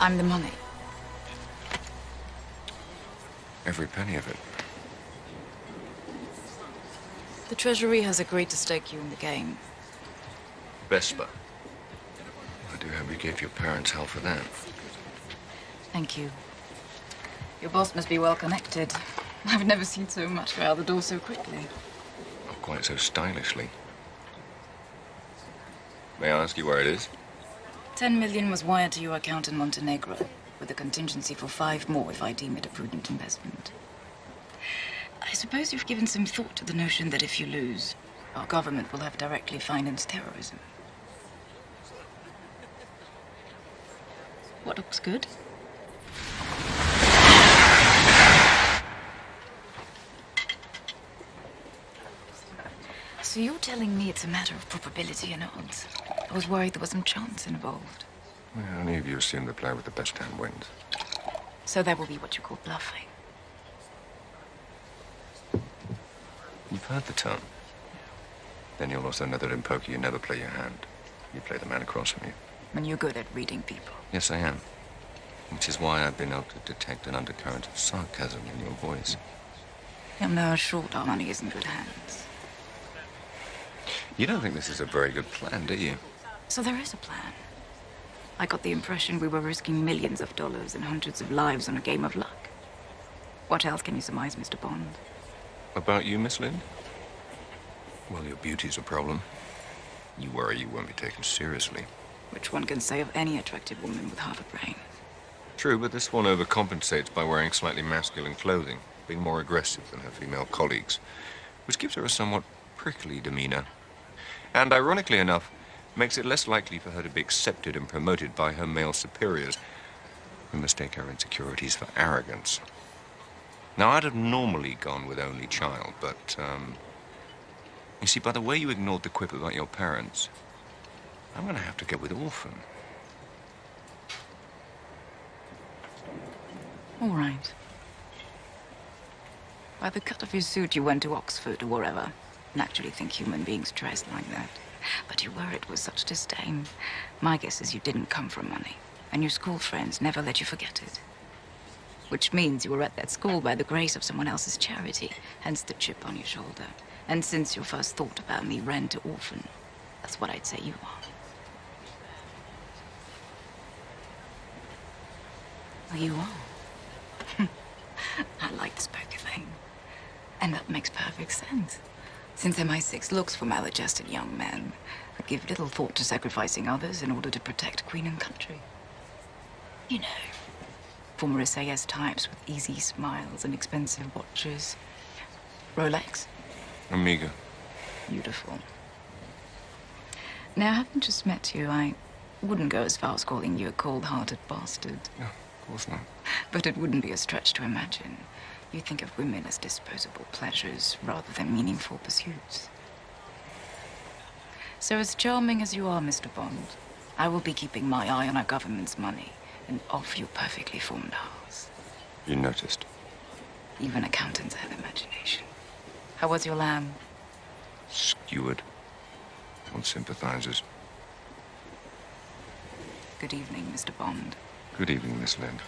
I'm the money. Every penny of it. The Treasury has agreed to stake you in the game. Vesper. I do hope you gave your parents hell for that. Thank you. Your boss must be well connected. I've never seen so much go out the door so quickly. Not quite so stylishly. May I ask you where it is? 10 million was wired to your account in Montenegro, with a contingency for 5 more if I deem it a prudent investment. I suppose you've given some thought to the notion that if you lose, our government will have directly financed terrorism. What looks good? So you're telling me it's a matter of probability and odds? I was worried there was some chance involved. Well, any of you assume the player with the best hand wins. So that will be what you call bluffing. You've heard the term. Then you'll also know that in poker you never play your hand. You play the man across from you. And you're good at reading people. Yes, I am. Which is why I've been able to detect an undercurrent of sarcasm in your voice. You'll know short our money is in good hands. You don't think this is a very good plan, do you? So there is a plan. I got the impression we were risking millions of dollars and hundreds of lives on a game of luck. What else can you surmise, Mr. Bond? About you, Miss Lynd? Well, your beauty's a problem. You worry you won't be taken seriously. Which one can say of any attractive woman with half a brain. True, but this one overcompensates by wearing slightly masculine clothing, being more aggressive than her female colleagues, which gives her a somewhat prickly demeanor. And ironically enough, makes it less likely for her to be accepted and promoted by her male superiors, who mistake her insecurities for arrogance. Now, I'd have normally gone with only child, but, you see, by the way you ignored the quip about your parents, I'm gonna have to go with orphan. All right. By the cut of your suit, you went to Oxford or wherever. Naturally think human beings dress like that. But you wear it with such disdain. My guess is you didn't come from money, and your school friends never let you forget it. Which means you were at that school by the grace of someone else's charity, hence the chip on your shoulder. And since your first thought about me ran to orphan, that's what I'd say you are. Well, you are. I like this poker thing. And that makes perfect sense. Since MI6 looks for maladjusted young men who give little thought to sacrificing others in order to protect Queen and country. You know, former SAS types with easy smiles and expensive watches. Rolex? Amiga. Beautiful. Now, having just met you, I wouldn't go as far as calling you a cold-hearted bastard. No, of course not. But it wouldn't be a stretch to imagine you think of women as disposable pleasures rather than meaningful pursuits. So as charming as you are, Mr. Bond, I will be keeping my eye on our government's money and off your perfectly formed house. You noticed. Even accountants have imagination. How was your lamb? Skewered. On sympathizers. Good evening, Mr. Bond. Good evening, Miss Lynd.